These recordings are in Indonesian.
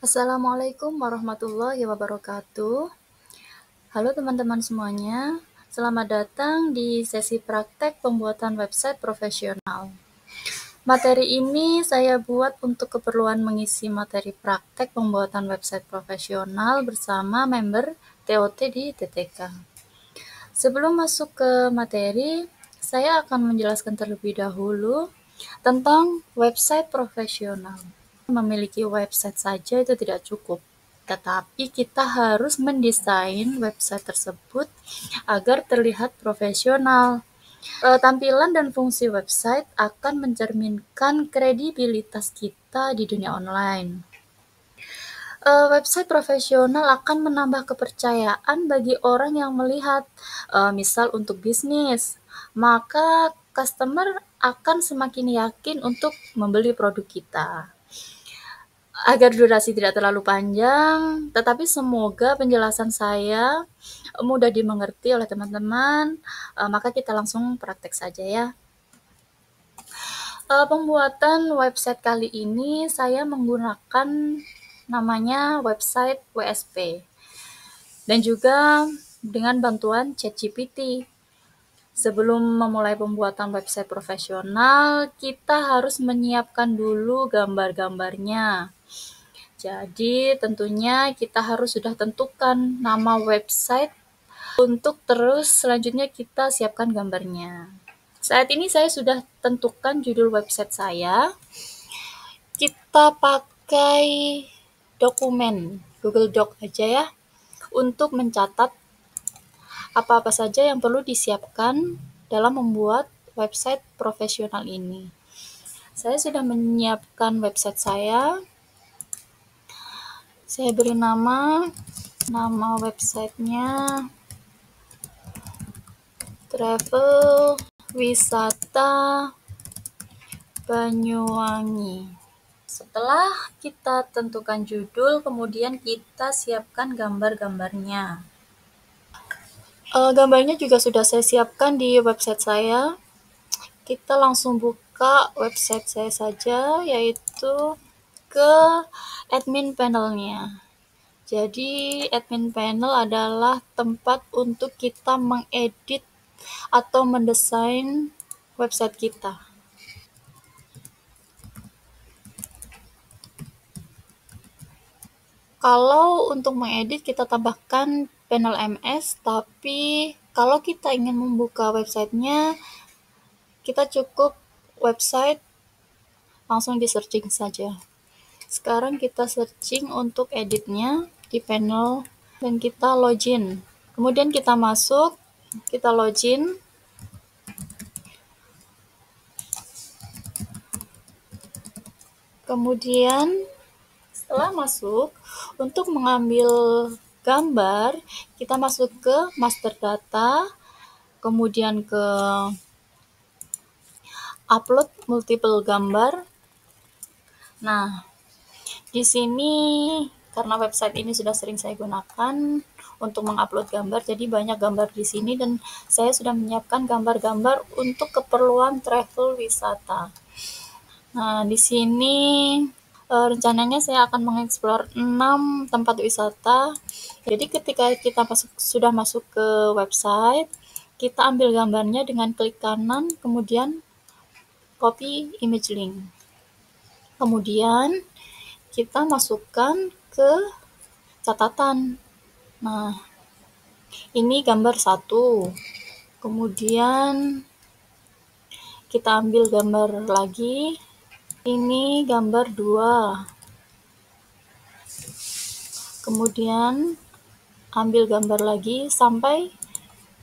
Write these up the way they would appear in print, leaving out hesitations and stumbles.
Assalamualaikum warahmatullahi wabarakatuh. Halo teman-teman semuanya, selamat datang di sesi praktek pembuatan website profesional. Materi ini saya buat untuk keperluan mengisi materi praktek pembuatan website profesional bersama member TOT di TTK. Sebelum masuk ke materi, saya akan menjelaskan terlebih dahulu tentang website profesional. Memiliki website saja itu tidak cukup, tetapi kita harus mendesain website tersebut agar terlihat profesional. Tampilan dan fungsi website akan mencerminkan kredibilitas kita di dunia online. Website profesional akan menambah kepercayaan bagi orang yang melihat, misal untuk bisnis, maka customer akan semakin yakin untuk membeli produk kita. Agar durasi tidak terlalu panjang, tetapi semoga penjelasan saya mudah dimengerti oleh teman-teman, maka kita langsung praktek saja ya. Pembuatan website kali ini saya menggunakan namanya website WSP dan juga dengan bantuan ChatGPT. Sebelum memulai pembuatan website profesional, kita harus menyiapkan dulu gambar-gambarnya. Jadi tentunya kita harus sudah tentukan nama website untuk terus selanjutnya kita siapkan gambarnya. Saat ini saya sudah tentukan judul website saya. Kita pakai dokumen Google Doc aja ya untuk mencatat apa-apa saja yang perlu disiapkan dalam membuat website profesional ini. Saya sudah menyiapkan website saya. Saya beri nama websitenya Travel Wisata Banyuwangi. Setelah kita tentukan judul, kemudian kita siapkan gambar-gambarnya. Gambarnya juga sudah saya siapkan di website saya. Kita langsung buka website saya saja, yaitu ke admin panelnya. Jadi admin panel adalah tempat untuk kita mengedit atau mendesain website kita. Kalau untuk mengedit kita tambahkan panel MS, tapi kalau kita ingin membuka websitenya, kita cukup website langsung di searching saja. Sekarang kita searching untuk editnya di panel dan kita login. Kemudian kita masuk, kita login. Kemudian setelah masuk, untuk mengambil gambar, kita masuk ke master data, kemudian ke upload multiple gambar. Nah, di sini karena website ini sudah sering saya gunakan untuk mengupload gambar, jadi banyak gambar di sini dan saya sudah menyiapkan gambar-gambar untuk keperluan travel wisata. Nah, di sini rencananya saya akan mengeksplor 6 tempat wisata. Jadi ketika kita sudah masuk ke website, kita ambil gambarnya dengan klik kanan, kemudian copy image link. Kemudian kita masukkan ke catatan. Nah, ini gambar 1. Kemudian kita ambil gambar lagi. Ini gambar 2. Kemudian ambil gambar lagi sampai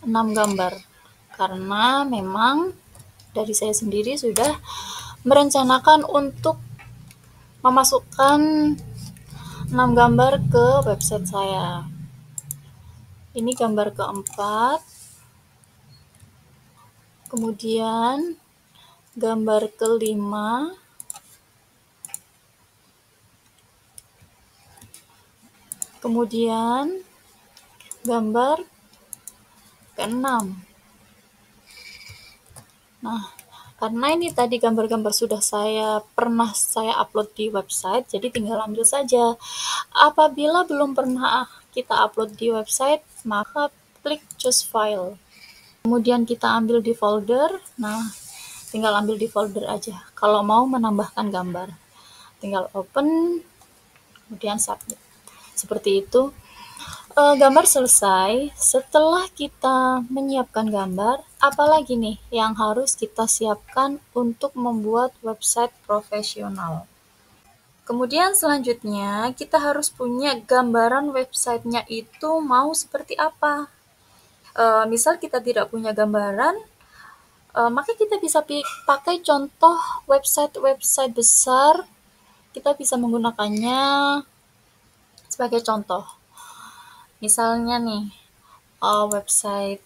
6 gambar. Karena memang dari saya sendiri sudah merencanakan untuk memasukkan 6 gambar ke website saya. Ini gambar keempat. Kemudian gambar kelima. Kemudian gambar ke-6. Nah, Karena ini tadi gambar-gambar sudah pernah saya upload di website, jadi tinggal ambil saja. Apabila belum pernah kita upload di website, maka klik choose file. Kemudian kita ambil di folder. Nah, tinggal ambil di folder aja. Kalau mau menambahkan gambar, tinggal open, kemudian submit. Seperti itu. Gambar selesai. Setelah kita menyiapkan gambar, apalagi nih yang harus kita siapkan untuk membuat website profesional. Kemudian selanjutnya kita harus punya gambaran websitenya itu mau seperti apa. Misal kita tidak punya gambaran, maka kita bisa pakai contoh website-website besar. Kita bisa menggunakannya sebagai contoh. Misalnya nih, website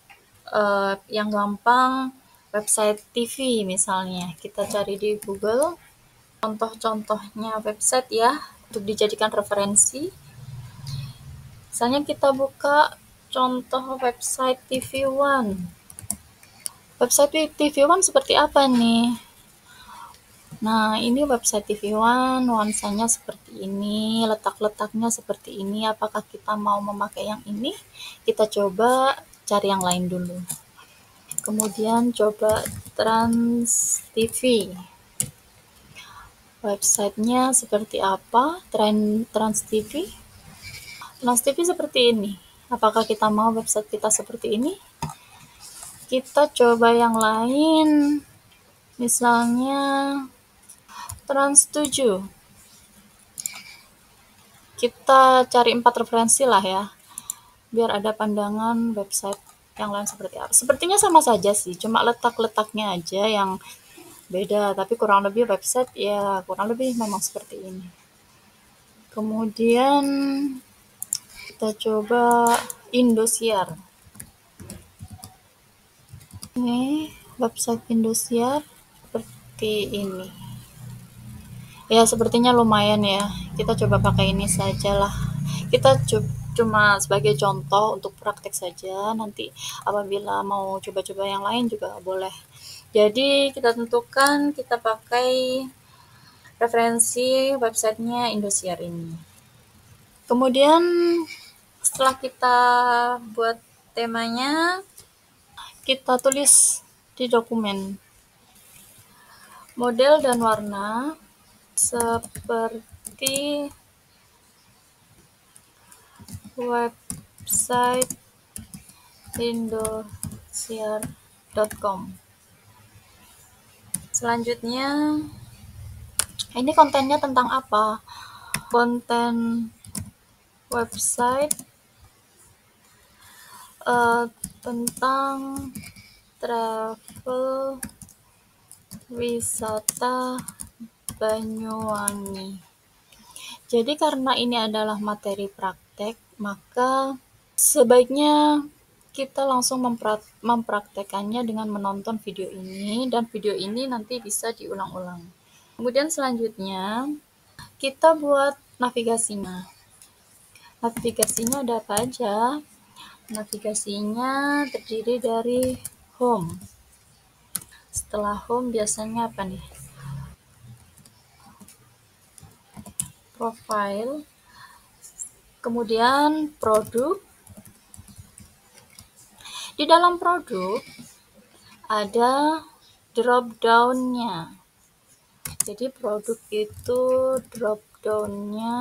yang gampang, website TV misalnya. Kita cari di Google contoh-contohnya website ya, untuk dijadikan referensi. Misalnya kita buka contoh website TV One. Website TV One seperti apa nih? Nah, ini website TV One, nuansanya seperti ini, letak-letaknya seperti ini. Apakah kita mau memakai yang ini? Kita coba cari yang lain dulu. Kemudian coba Trans TV. Websitenya seperti apa? Trans TV. Trans TV seperti ini. Apakah kita mau website kita seperti ini? Kita coba yang lain. Misalnya Trans 7. Kita cari 4 referensi lah ya, biar ada pandangan website yang lain seperti apa. Sepertinya sama saja sih, cuma letak-letaknya aja yang beda, tapi kurang lebih website ya kurang lebih memang seperti ini. Kemudian kita coba Indosiar. Ini website Indosiar seperti ini. Ya, sepertinya lumayan ya. Kita coba pakai ini saja lah. Kita cuma sebagai contoh untuk praktek saja. Nanti apabila mau coba-coba yang lain juga boleh. Jadi kita tentukan kita pakai referensi websitenya Indosiar ini. Kemudian setelah kita buat temanya, kita tulis di dokumen model dan warna seperti website indosiar.com. Selanjutnya, ini kontennya tentang apa? Konten website tentang travel wisata Banyuwangi. Jadi karena ini adalah materi praktek, maka sebaiknya kita langsung mempraktekannya dengan menonton video ini, dan video ini nanti bisa diulang-ulang. Kemudian selanjutnya, kita buat navigasinya. Navigasinya ada apa aja? Navigasinya terdiri dari home. Setelah home biasanya apa nih? Profile. Kemudian produk. Di dalam produk ada drop down-nya. Jadi produk itu drop down-nya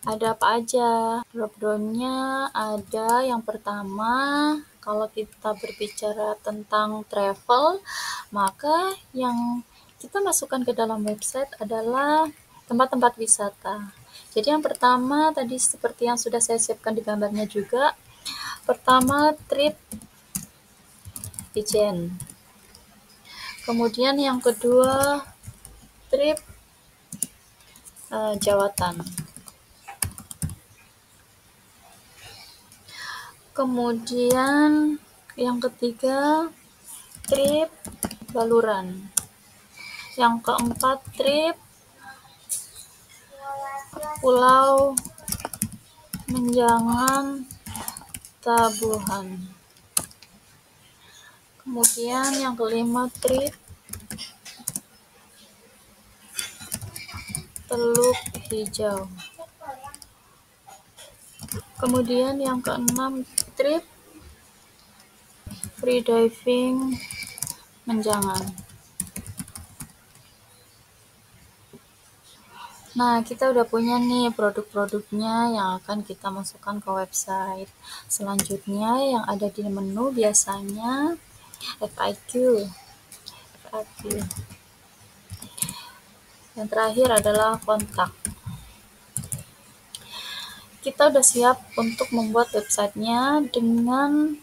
ada apa aja? Drop down-nya ada yang pertama, kalau kita berbicara tentang travel, maka yang kita masukkan ke dalam website adalah tempat-tempat wisata. Jadi yang pertama tadi seperti yang sudah saya siapkan di gambarnya juga. Pertama, trip agent. Kemudian yang kedua, trip jawatan. Kemudian yang ketiga, trip Baluran. Yang keempat, trip Pulau Menjangan Tabuhan. Kemudian yang kelima, trip Teluk Hijau. Kemudian yang keenam, trip free diving Menjangan. Nah, kita udah punya nih produk-produknya yang akan kita masukkan ke website. Selanjutnya yang ada di menu biasanya FAQ. FAQ. Yang terakhir adalah kontak. Kita udah siap untuk membuat websitenya dengan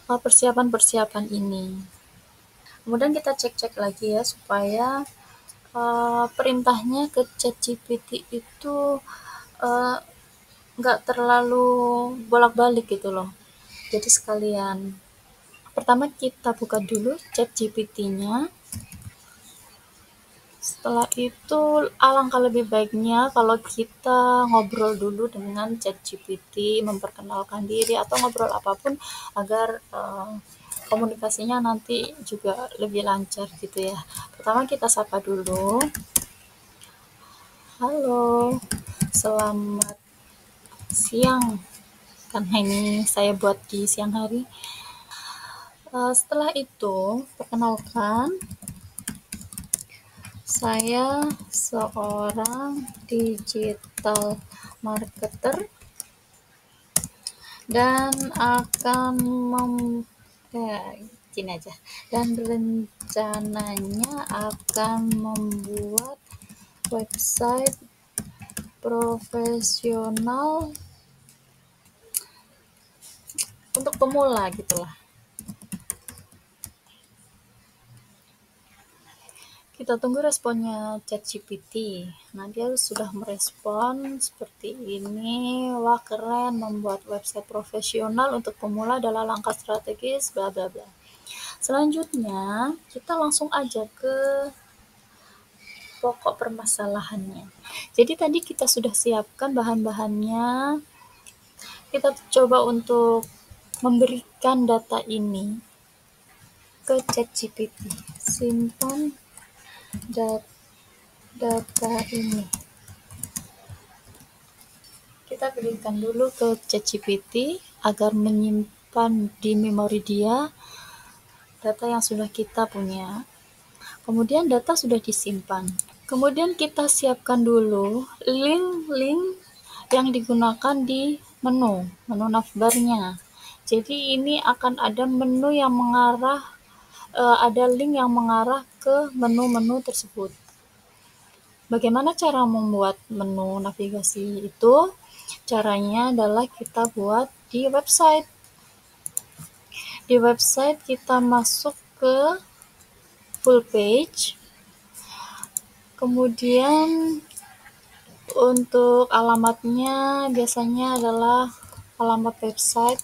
persiapan-persiapan ini. Kemudian kita cek-cek lagi ya supaya perintahnya ke ChatGPT itu nggak terlalu bolak-balik gitu loh. Jadi sekalian, pertama kita buka dulu ChatGPT-nya. Setelah itu alangkah lebih baiknya kalau kita ngobrol dulu dengan ChatGPT, memperkenalkan diri atau ngobrol apapun agar komunikasinya nanti juga lebih lancar gitu ya. Pertama kita sapa dulu. Halo, selamat siang. Karena ini saya buat di siang hari. Setelah itu, perkenalkan, saya seorang digital marketer dan akan gini aja. Dan rencananya akan membuat website profesional untuk pemula gitulah. Kita tunggu responnya ChatGPT. Nah, dia sudah merespon seperti ini. Wah, keren, membuat website profesional untuk pemula adalah langkah strategis, bla bla bla. Selanjutnya, kita langsung aja ke pokok permasalahannya. Jadi tadi kita sudah siapkan bahan-bahannya. Kita coba untuk memberikan data ini ke ChatGPT. Simpan data ini. Kita berikan dulu ke ChatGPT agar menyimpan di memori dia data yang sudah kita punya. Kemudian data sudah disimpan. Kemudian kita siapkan dulu link-link yang digunakan di menu navbarnya. Jadi ini akan ada menu yang mengarah, ada link yang mengarah ke menu-menu tersebut. Bagaimana cara membuat menu navigasi itu? Caranya adalah kita buat di website. Di website kita masuk ke full page. Kemudian untuk alamatnya biasanya adalah alamat website.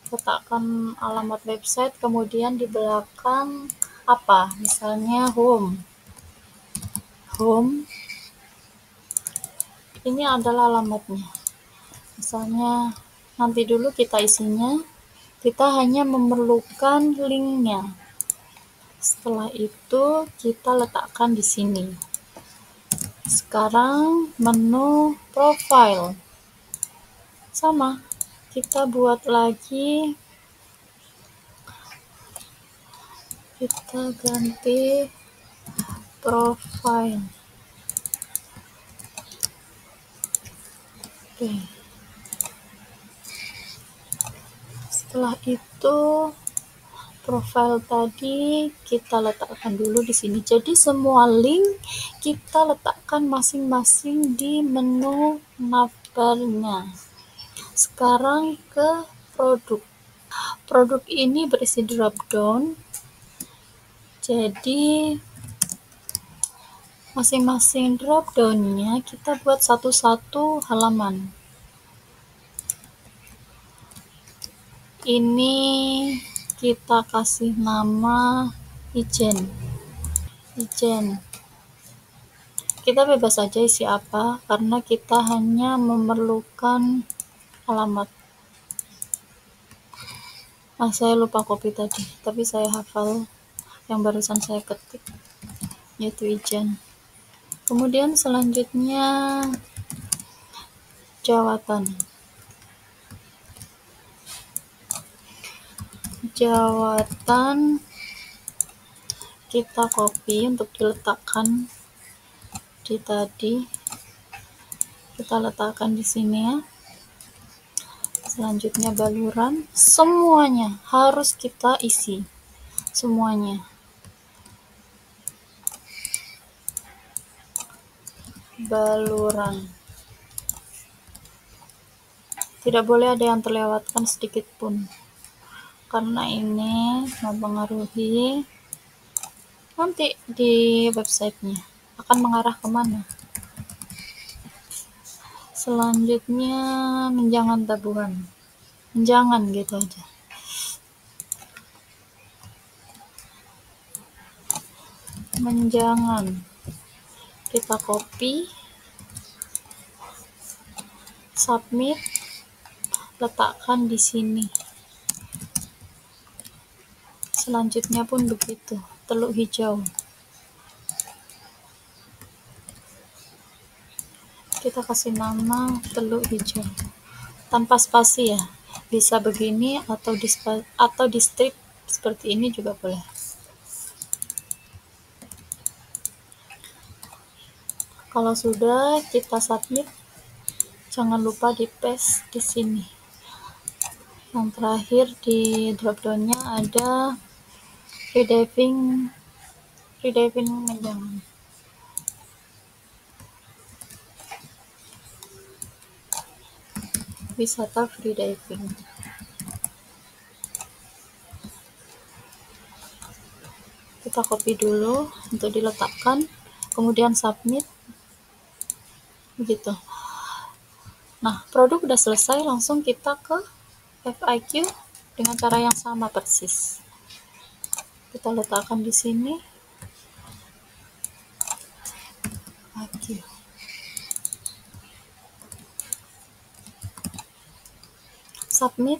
Letakkan alamat website, kemudian di belakang apa? Misalnya home. Ini adalah alamatnya. Misalnya nanti dulu kita isinya, kita hanya memerlukan linknya. Setelah itu kita letakkan di sini. Sekarang menu profile. Sama, kita buat lagi, kita ganti profile. Oke. Setelah itu profile tadi kita letakkan dulu di sini. Jadi semua link kita letakkan masing-masing di menu navbarnya. Sekarang ke produk. Produk ini berisi drop down. Jadi masing-masing drop down-nya kita buat satu-satu halaman. Ini kita kasih nama ijen. Kita bebas saja isi apa karena kita hanya memerlukan alamat. Saya lupa copy tadi, tapi saya hafal yang barusan saya ketik, yaitu Ijen. Kemudian selanjutnya jawatan. Jawatan kita copy untuk diletakkan di tadi. Kita letakkan di sini ya. Selanjutnya baluran, semuanya harus kita isi. Semuanya. Baluran. Tidak boleh ada yang terlewatkan sedikit pun. Karena ini mempengaruhi nanti di websitenya akan mengarah kemana. Selanjutnya menjangan tabuhan. Menjangan gitu aja. Menjangan. Kita copy, submit, letakkan di sini. Selanjutnya pun begitu, teluk hijau. Kita kasih nama teluk hijau. Tanpa spasi ya. Bisa begini atau di strip seperti ini juga boleh. Kalau sudah kita submit, jangan lupa di paste di sini. Yang terakhir di dropdownnya ada freediving menjangan. Wisata freediving. Kita copy dulu untuk diletakkan, kemudian submit. Begitu. Nah, produk udah selesai, langsung kita ke FAQ dengan cara yang sama persis. Kita letakkan di sini. FAQ. Submit.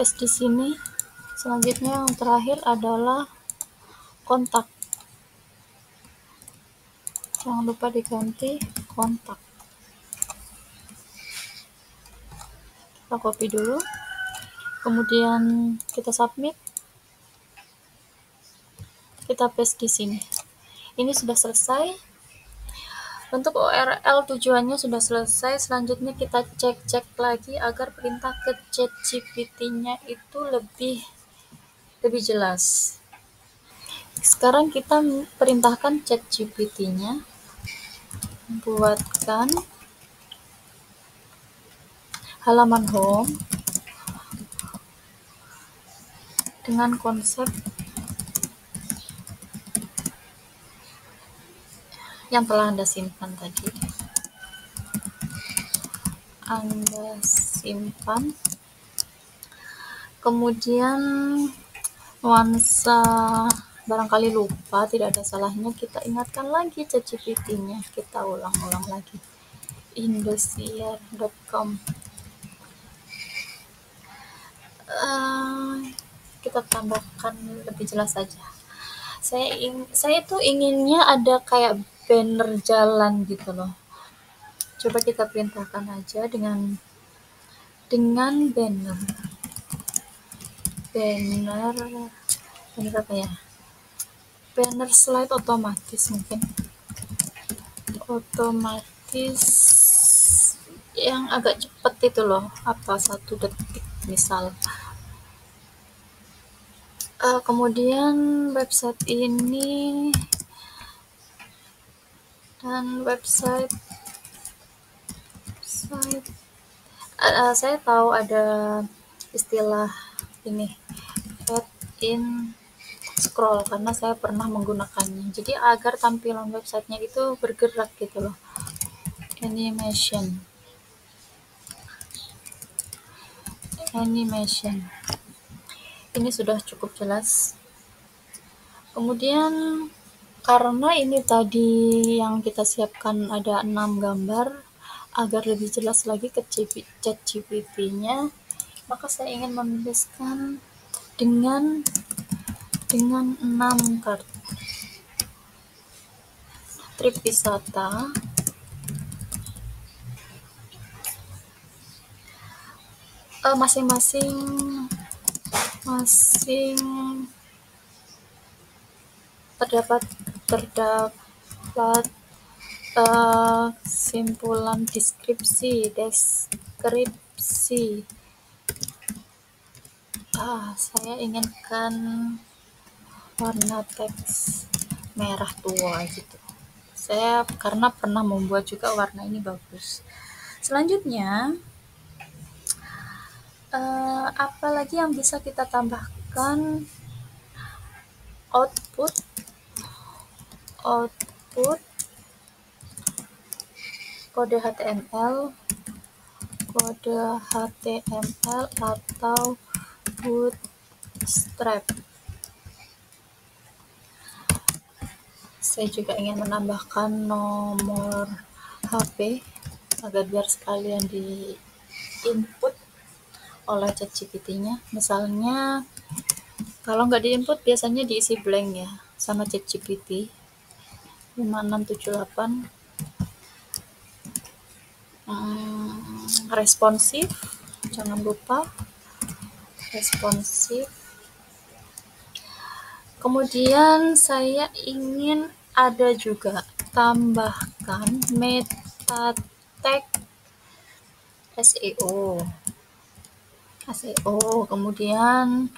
Paste di sini. Selanjutnya yang terakhir adalah kontak. Jangan lupa diganti kontak. Kita copy dulu. Kemudian kita submit. Kita paste di sini. Ini sudah selesai. Untuk URL tujuannya sudah selesai. Selanjutnya kita cek lagi agar perintah ke ChatGPT-nya itu lebih jelas. Sekarang kita perintahkan ChatGPT-nya buatkan halaman home dengan konsep yang telah Anda simpan tadi. Anda simpan. Kemudian nuansa barangkali lupa, tidak ada salahnya kita ingatkan lagi ChatGPT-nya. Kita ulang-ulang lagi. Indosiar.com. Kita tambahkan lebih jelas saja. Saya tuh inginnya ada kayak banner jalan gitu loh. Coba kita perintahkan aja dengan banner apa ya? Banner slide otomatis mungkin. Otomatis yang agak cepat itu loh, 1 detik misal. Kemudian website ini dan website saya tahu ada istilah ini add in scroll karena saya pernah menggunakannya. Jadi agar tampilan websitenya itu bergerak gitu loh. Animation. Ini sudah cukup jelas. Kemudian karena ini tadi yang kita siapkan ada 6 gambar, agar lebih jelas lagi ke ChatGPT-nya, maka saya ingin menuliskan dengan 6 kartu trip wisata masing-masing terdapat simpulan deskripsi. Saya inginkan warna teks merah tua gitu. Saya karena pernah membuat juga warna ini bagus. Selanjutnya, apa lagi yang bisa kita tambahkan? Output kode HTML atau bootstrap. Saya juga ingin menambahkan nomor HP agar biar sekalian di input oleh ChatGPT-nya. Misalnya kalau nggak di input biasanya diisi blank ya sama ChatGPT 5678. Responsif, jangan lupa responsif. Kemudian saya ingin ada juga tambahkan meta tag SEO. Kemudian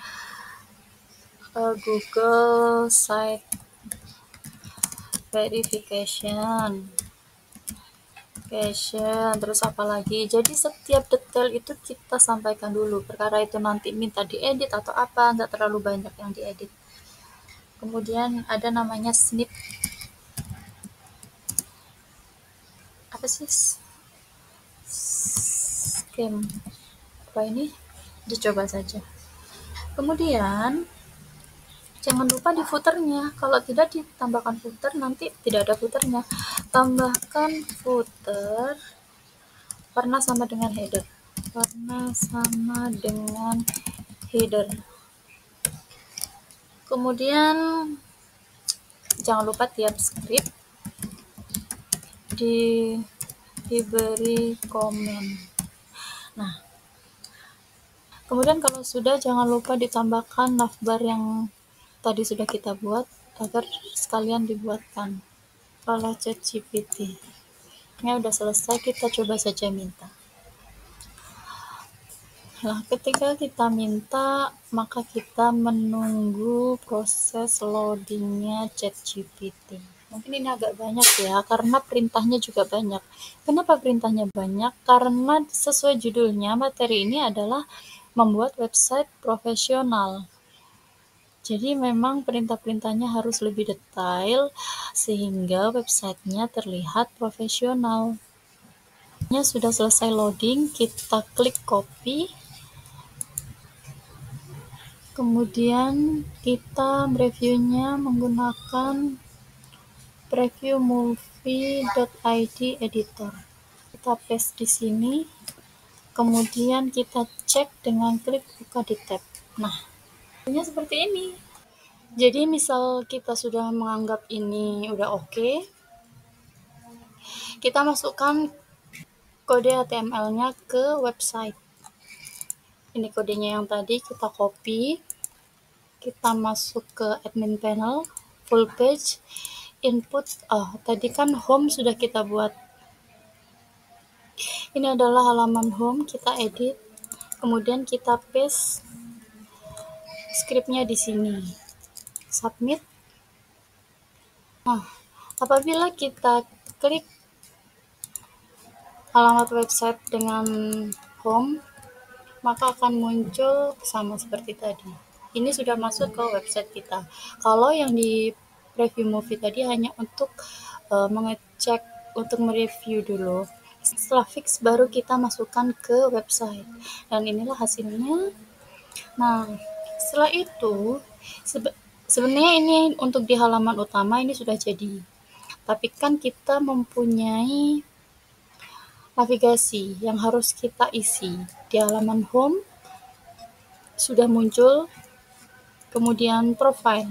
Google Site Verification, terus apa lagi? Jadi setiap detail itu kita sampaikan dulu. Perkara itu nanti minta diedit atau apa, nggak terlalu banyak yang diedit. Kemudian ada namanya snip. Apa sih? Scheme. Apa ini? Dicoba saja. Kemudian jangan lupa di footernya. Kalau tidak ditambahkan footer, nanti tidak ada footernya. Tambahkan footer warna sama dengan header. Kemudian jangan lupa tiap script diberi komen. Nah, kemudian kalau sudah, jangan lupa ditambahkan navbar yang tadi sudah kita buat agar sekalian dibuatkan oleh ChatGPT. Ini udah selesai, kita coba saja minta. Nah, ketika kita minta, maka kita menunggu proses loadingnya ChatGPT. Mungkin ini agak banyak ya, karena perintahnya juga banyak. Kenapa perintahnya banyak? Karena sesuai judulnya, materi ini adalah membuat website profesional. Jadi memang perintah-perintahnya harus lebih detail sehingga websitenya terlihat profesional. Sudah selesai loading, kita klik copy. Kemudian kita mereviewnya menggunakan previewmovie.id editor. Kita paste di sini. Kemudian kita cek dengan klik buka di tab. Nah, seperti ini. Jadi misal kita sudah menganggap ini udah oke, kita masukkan kode HTML-nya ke website. Ini kodenya yang tadi kita copy, kita masuk ke admin panel, full page, input. Tadi kan home sudah kita buat. Ini adalah halaman home, kita edit, kemudian kita paste scriptnya di sini. Submit. Nah, apabila kita klik alamat website dengan home, maka akan muncul sama seperti tadi. Ini sudah masuk ke website kita. Kalau yang di preview movie tadi hanya untuk mengecek, untuk mereview dulu. Setelah fix baru kita masukkan ke website. Dan inilah hasilnya. Nah, setelah itu sebenarnya ini untuk di halaman utama ini sudah jadi. Tapi kan kita mempunyai navigasi yang harus kita isi di halaman home. sudah muncul. Kemudian profile.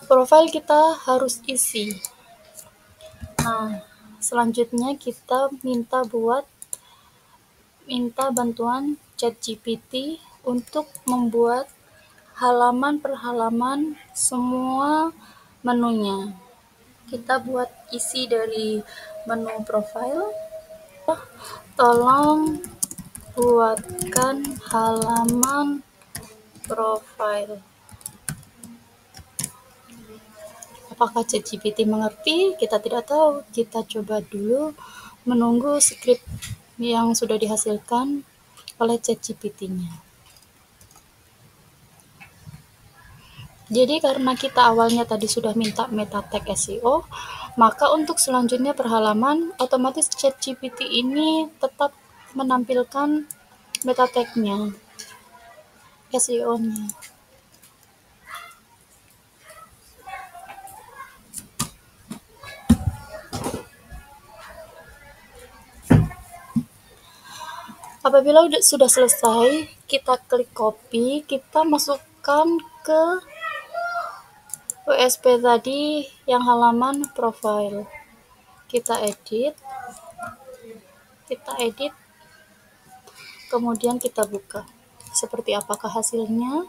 Profile kita harus isi. Nah, selanjutnya kita minta bantuan ChatGPT untuk membuat halaman per halaman semua menunya. Kita buat isi dari menu profile. Tolong buatkan halaman profile. Apakah ChatGPT mengerti? Kita tidak tahu. Kita coba dulu menunggu skrip yang sudah dihasilkan oleh ChatGPT-nya. Jadi karena kita awalnya tadi sudah minta meta tag SEO, maka untuk selanjutnya per halaman, otomatis ChatGPT ini tetap menampilkan meta tag-nya, SEO-nya. Apabila sudah selesai, kita klik copy, kita masukkan ke WSP tadi yang halaman profile. Kita edit, kemudian kita buka. Seperti apakah hasilnya?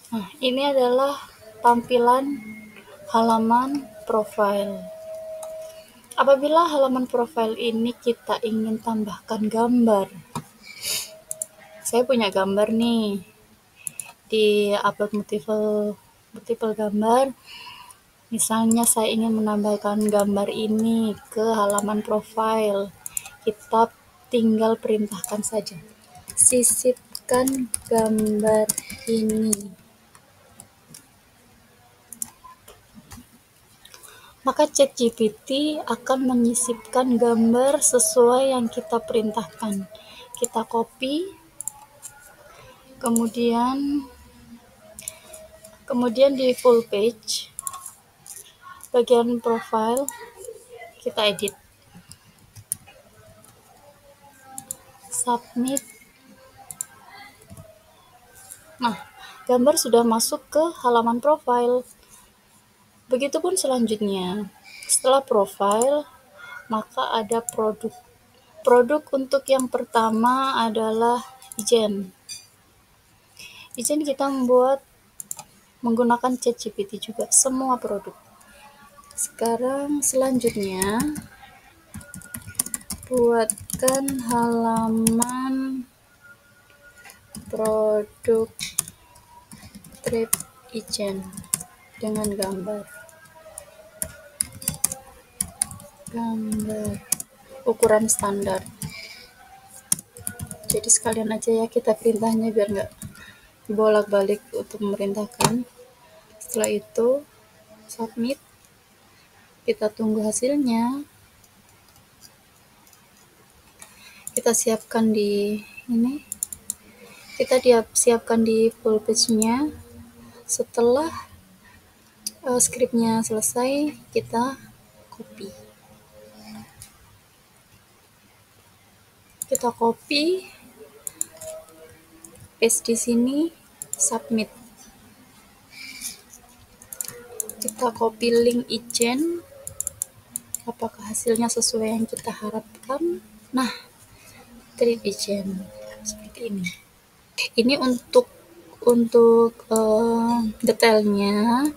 Nah, ini adalah tampilan halaman profile. Apabila halaman profile ini kita ingin tambahkan gambar, saya punya gambar nih, di upload multiple gambar. Misalnya saya ingin menambahkan gambar ini ke halaman profile, kita tinggal perintahkan saja, sisipkan gambar ini. Maka ChatGPT akan menyisipkan gambar sesuai yang kita perintahkan. Kita copy, kemudian di full page, bagian profile, kita edit, submit. Nah, gambar sudah masuk ke halaman profile. Begitupun selanjutnya, setelah profile, maka ada produk. Produk untuk yang pertama adalah ijen. Ijen kita membuat menggunakan ChatGPT juga, semua produk. Sekarang selanjutnya, buatkan halaman produk trip ijen dengan gambar ukuran standar. Jadi sekalian aja ya kita perintahnya biar nggak bolak-balik untuk memerintahkan. Setelah itu submit, kita tunggu hasilnya. Kita siapkan di full page-nya. Setelah skripnya selesai, kita copy. Paste di sini, submit. Kita copy link ijen. Apakah hasilnya sesuai yang kita harapkan? Nah, trip ijen seperti ini. Ini untuk detailnya,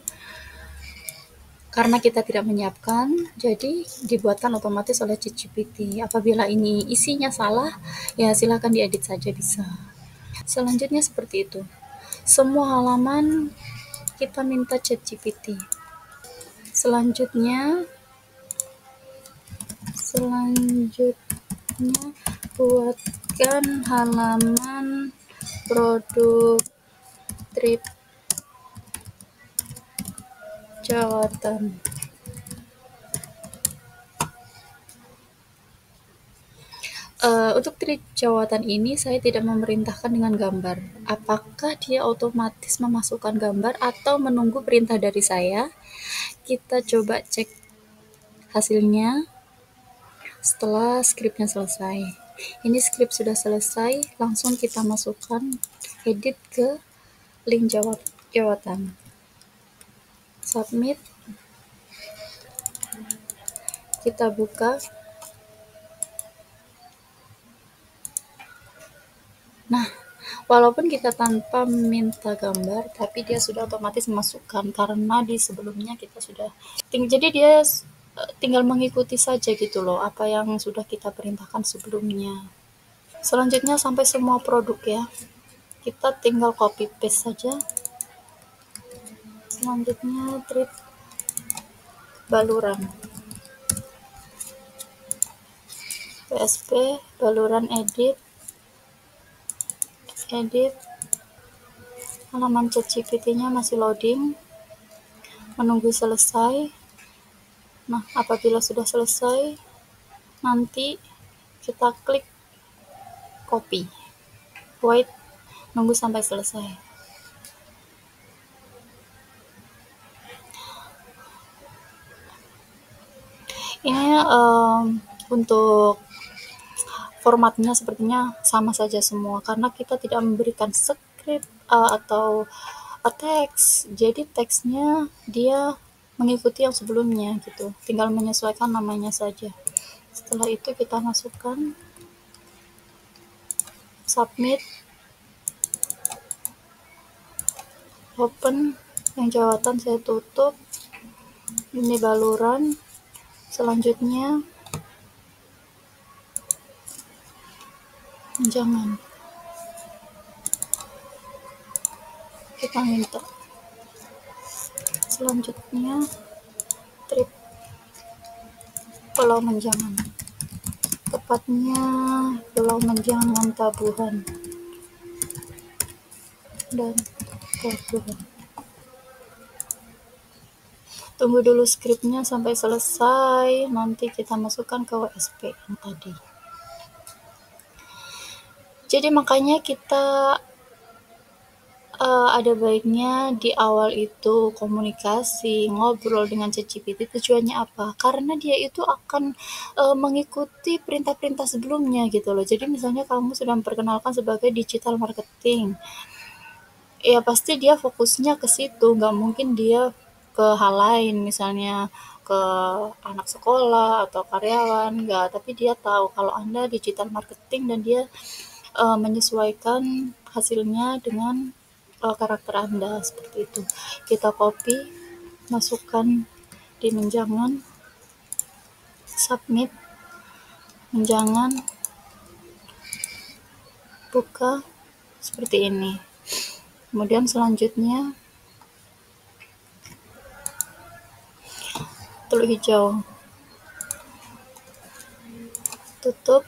karena kita tidak menyiapkan, jadi dibuatkan otomatis oleh ChatGPT. Apabila ini isinya salah, ya silakan diedit saja, bisa. Selanjutnya seperti itu. Semua halaman kita minta ChatGPT. Selanjutnya buatkan halaman produk trip Jawatan. Untuk trip Jawatan ini saya tidak memerintahkan dengan gambar. Apakah dia otomatis memasukkan gambar atau menunggu perintah dari saya? Kita coba cek hasilnya setelah skripnya selesai. Ini script sudah selesai, langsung kita masukkan edit ke link jawatan. Submit. Kita buka. Nah, walaupun kita tanpa minta gambar, tapi dia sudah otomatis memasukkan karena di sebelumnya kita sudah. Jadi dia tinggal mengikuti saja gitu loh, apa yang sudah kita perintahkan sebelumnya. Selanjutnya sampai semua produk ya. Kita tinggal copy paste saja. Selanjutnya trip baluran. PSP baluran edit. Halaman ChatGPT-nya masih loading. Menunggu selesai. Nah, apabila sudah selesai, nanti kita klik copy. Wait, nunggu sampai selesai. Ini untuk formatnya sepertinya sama saja semua karena kita tidak memberikan script atau teks. Jadi teksnya dia mengikuti yang sebelumnya gitu. Tinggal menyesuaikan namanya saja. Setelah itu kita masukkan submit, open, yang jawatan saya tutup. Ini baluran. Selanjutnya jangan kita minta. Selanjutnya trip Pulau Menjangan, tepatnya Pulau Menjangan Tabuhan dan Tabuhan. Tunggu dulu skripnya sampai selesai, nanti kita masukkan ke WSP yang tadi. Jadi makanya kita ada baiknya di awal itu komunikasi, ngobrol dengan ChatGPT. Tujuannya apa? Karena dia itu akan mengikuti perintah-perintah sebelumnya gitu loh. Jadi misalnya kamu sudah memperkenalkan sebagai digital marketing, ya pasti dia fokusnya ke situ, nggak mungkin dia ke hal lain, misalnya ke anak sekolah atau karyawan, nggak. Tapi dia tahu kalau Anda digital marketing dan dia menyesuaikan hasilnya dengan karakter Anda, seperti itu. Kita copy, masukkan di menjangan, submit, menjangan, buka, seperti ini. Kemudian selanjutnya teluk hijau, tutup,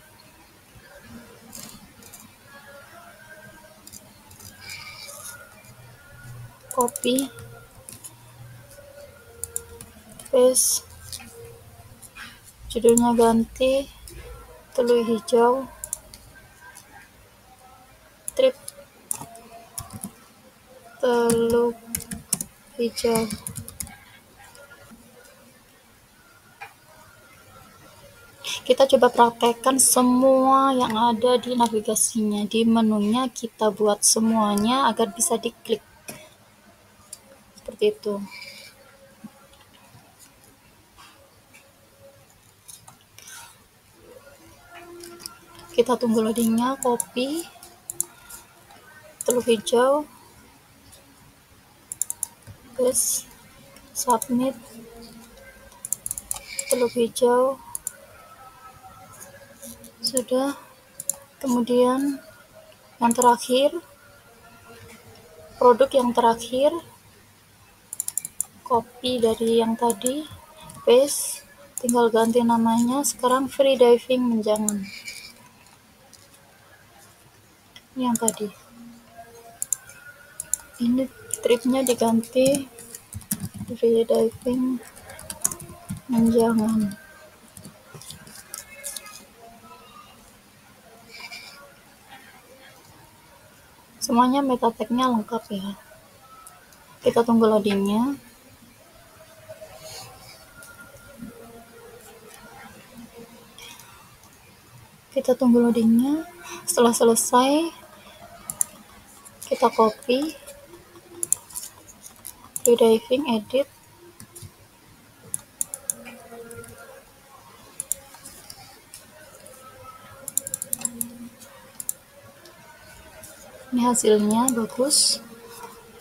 copy, paste, judulnya ganti teluk hijau, trip teluk hijau. Kita coba praktekkan semua yang ada di navigasinya, di menunya kita buat semuanya agar bisa diklik. Seperti itu. Kita tunggu loadingnya, copy, teluk hijau, paste, submit, teluk hijau, sudah. Kemudian yang terakhir, produk yang terakhir, copy dari yang tadi, paste, tinggal ganti namanya, sekarang free diving menjangan. Yang tadi. Ini tripnya diganti free diving menjangan. Semuanya meta tag-nya lengkap ya. Kita tunggu loadingnya. Kita tunggu loadingnya. Setelah selesai, kita copy, rediving, edit. Ini hasilnya bagus.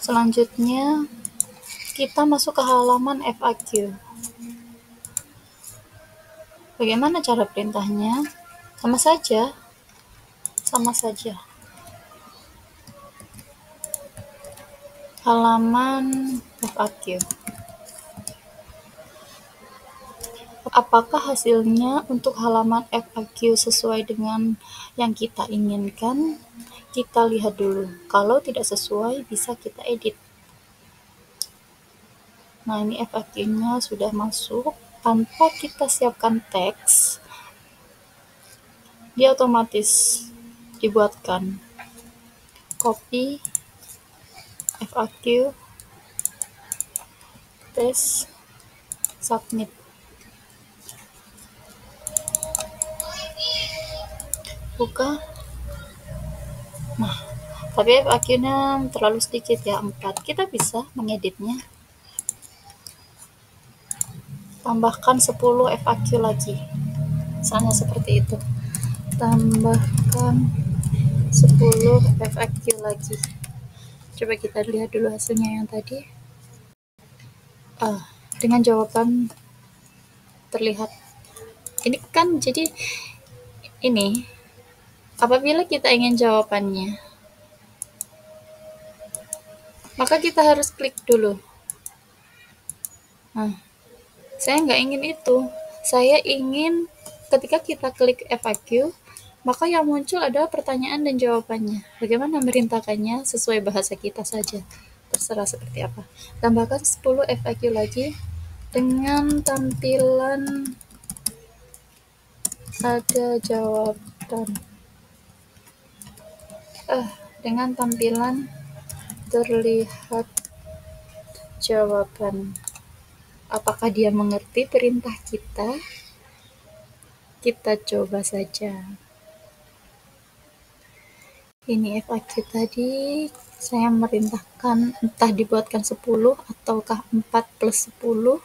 Selanjutnya kita masuk ke halaman FAQ. Bagaimana cara perintahnya? Sama saja. Halaman FAQ. Apakah hasilnya untuk halaman FAQ sesuai dengan yang kita inginkan? Kita lihat dulu. Kalau tidak sesuai, bisa kita edit. Nah, ini FAQ-nya sudah masuk. Tanpa kita siapkan teks, dia otomatis dibuatkan. Copy, FAQ, paste, submit. Buka. Nah, tapi FAQ-nya terlalu sedikit ya, 4. Kita bisa mengeditnya. Tambahkan 10 FAQ lagi. Misalnya seperti itu. Tambahkan 10 FAQ lagi. Coba kita lihat dulu hasilnya yang tadi. Dengan jawaban terlihat. Ini kan jadi ini. Apabila kita ingin jawabannya, maka kita harus klik dulu. Nah, saya nggak ingin itu. Saya ingin ketika kita klik FAQ, maka yang muncul adalah pertanyaan dan jawabannya. Bagaimana merintahkannya sesuai bahasa kita saja. Terserah seperti apa. Tambahkan 10 FAQ lagi dengan tampilan ada jawaban. Dengan tampilan terlihat jawaban. Apakah dia mengerti perintah kita? Kita coba saja. Ini FAQ tadi saya merintahkan entah dibuatkan 10 ataukah 4 plus 10.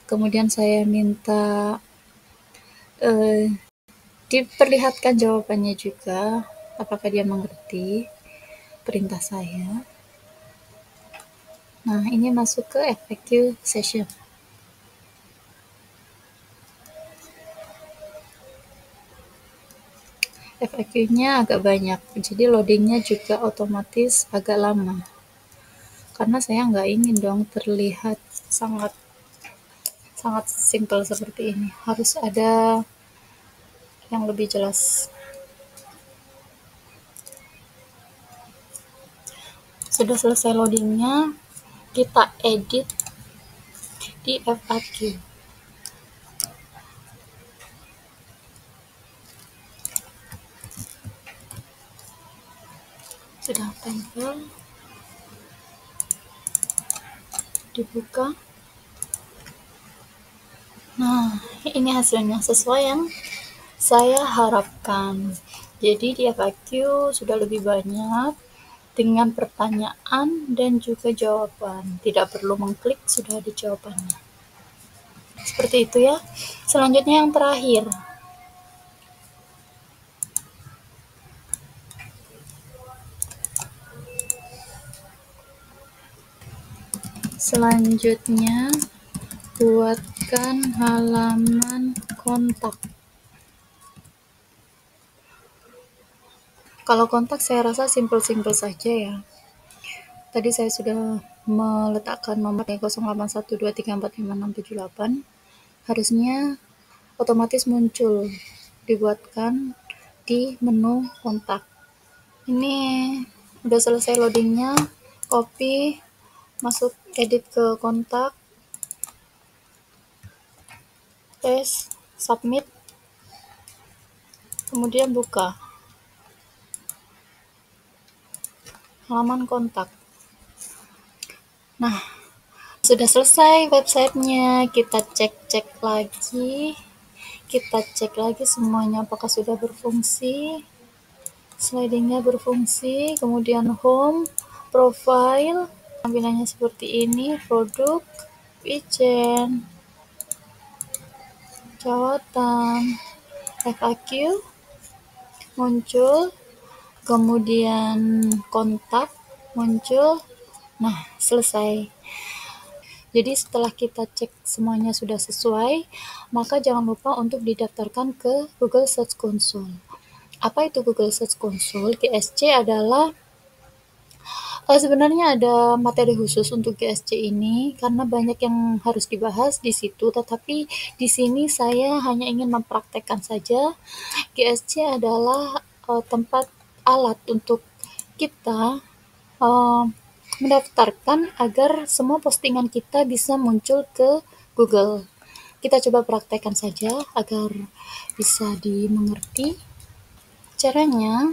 Kemudian saya minta diperlihatkan jawabannya juga. Apakah dia mengerti perintah saya? Nah, ini masuk ke FAQ session. FAQ-nya agak banyak, jadi loadingnya juga otomatis agak lama. Karena saya nggak ingin dong terlihat sangat simpel seperti ini. Harus ada yang lebih jelas. Sudah selesai loadingnya, kita edit di FAQ. Sudah tempel, dibuka. Nah, ini hasilnya sesuai yang saya harapkan. Jadi di FAQ sudah lebih banyak dengan pertanyaan dan juga jawaban. Tidak perlu mengklik, sudah ada jawabannya. Seperti itu ya. Selanjutnya yang terakhir. Selanjutnya, buatkan halaman kontak. Kalau kontak saya rasa simpel-simpel saja ya. Tadi saya sudah meletakkan nomor 0812345678. Harusnya otomatis muncul, dibuatkan di menu kontak. Ini udah selesai loadingnya, copy, masuk edit ke kontak, paste, submit, kemudian buka halaman kontak. Nah, sudah selesai websitenya. Kita cek-cek lagi. Kita cek lagi semuanya apakah sudah berfungsi. Slidingnya berfungsi, kemudian home, profile, tampilannya seperti ini, produk, ijen, jawatan, FAQ, muncul, kemudian kontak, muncul. Nah, selesai. Jadi setelah kita cek semuanya sudah sesuai, maka jangan lupa untuk didaftarkan ke Google Search Console. Apa itu Google Search Console? GSC adalah sebenarnya ada materi khusus untuk GSC ini karena banyak yang harus dibahas di situ, tetapi di sini saya hanya ingin mempraktekkan saja. GSC adalah tempat alat untuk kita mendaftarkan agar semua postingan kita bisa muncul ke Google. Kita coba praktekkan saja agar bisa dimengerti. Caranya,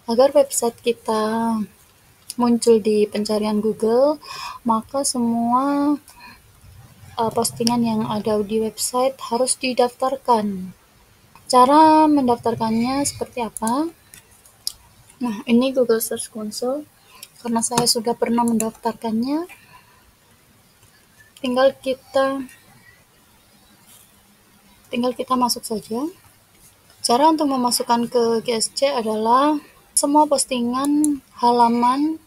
agar website kita muncul di pencarian Google, maka semua postingan yang ada di website harus didaftarkan. Cara mendaftarkannya seperti apa? Nah, ini Google Search Console. Karena saya sudah pernah mendaftarkannya, tinggal kita masuk saja. Cara untuk memasukkan ke GSC adalah semua postingan halaman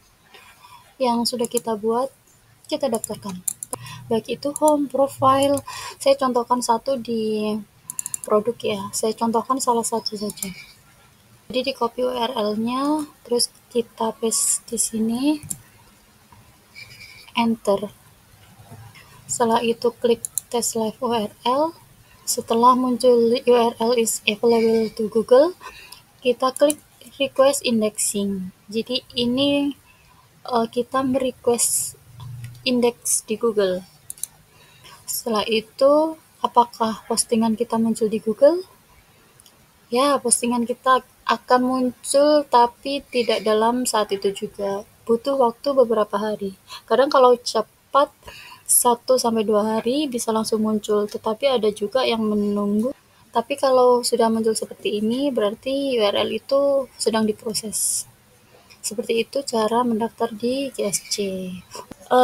yang sudah kita buat, kita daftarkan. Baik itu home, profile. Saya contohkan satu di produk ya. Saya contohkan salah satu saja. Jadi di copy URL-nya, terus kita paste di sini, enter. Setelah itu klik test live URL. Setelah muncul URL is available to Google, kita klik request indexing. Jadi ini kita merequest indeks di Google. Setelah itu, apakah postingan kita muncul di Google? Ya, postingan kita akan muncul, tapi tidak dalam saat itu juga. Butuh waktu beberapa hari. Kadang kalau cepat, 1-2 hari bisa langsung muncul, tetapi ada juga yang menunggu. Tapi kalau sudah muncul seperti ini, berarti URL itu sedang diproses. Seperti itu cara mendaftar di GSC.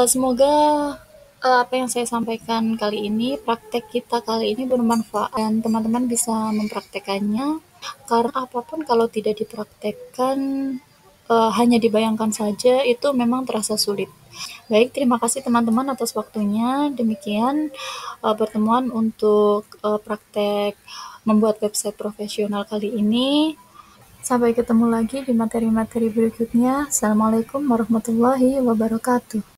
Semoga apa yang saya sampaikan kali ini, praktek kita kali ini bermanfaat dan teman-teman bisa mempraktekannya. Karena apapun kalau tidak dipraktekkan, hanya dibayangkan saja, itu memang terasa sulit. Baik, terima kasih teman-teman atas waktunya. Demikian pertemuan untuk praktek membuat website profesional kali ini. Sampai ketemu lagi di materi-materi berikutnya. Assalamualaikum warahmatullahi wabarakatuh.